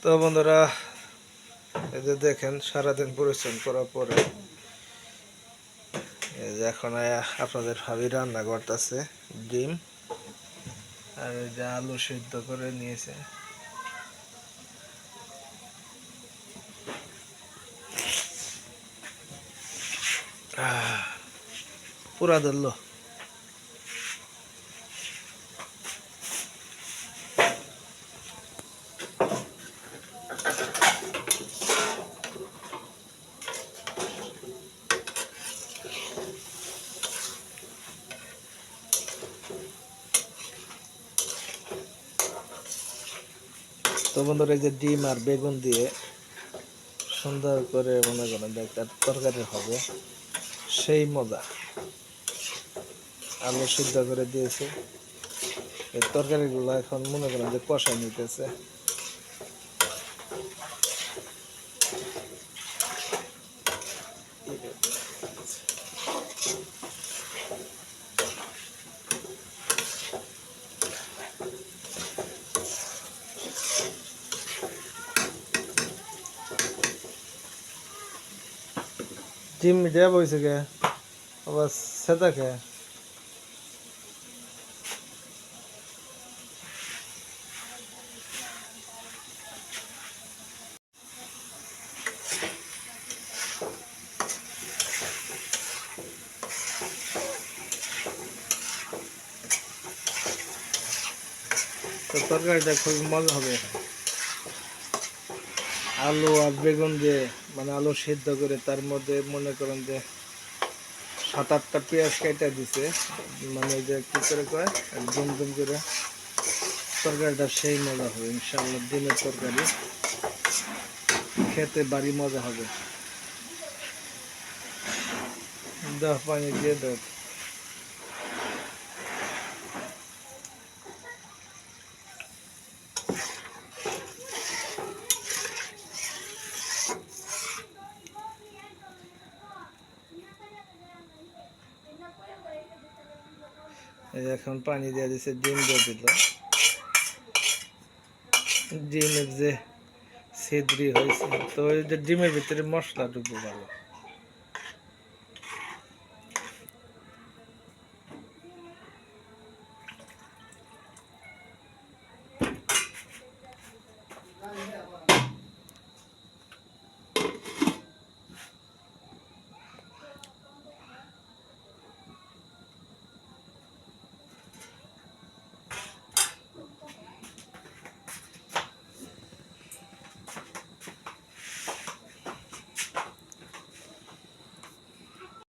তো বন্ধুরা, এই যে দেখেন সারাদিন পরিশ্রম করার পরে এই যে এখন আপনাদের ভাবি রান্না করতেছে ডিম আর এই যে আলু সিদ্ধ করে নিয়েছে। পুরা ধরলো। তো বন্ধুরা, এই যে ডিম আর বেগুন দিয়ে সুন্দর করে মনে করেন যে একটা তরকারি হবে, সেই মজা। আলু সিদ্ধ করে দিয়েছে, এই তরকারিগুলো এখন মনে করেন যে কষা নিতেছে। ডিম দেওয়া বইছে কে আবার সেটা কে তো তরকারিটা খুবই মজা হবে। আলু আর বেগুন দিয়ে মানে আলু সিদ্ধ করে তার মধ্যে মনে করেন যে 7-8টা পেঁয়াজ কেটে দিছে, মানে যে কি করে কয় দুম দুম করে তরকারিটা সেই মজা হবে ইনশাআল্লাহ। ডিমের তরকারি খেতে বাড়ি মজা হবে। দাও পানি দিয়ে দাও। এখন পানি দিয়ে দিছে, ডিম দিয়ে দিল। ডিমের যে ছিদ্রি হয়েছে, তো ওই যে ডিমের ভিতরে মশলা ঢুকবে ভালো।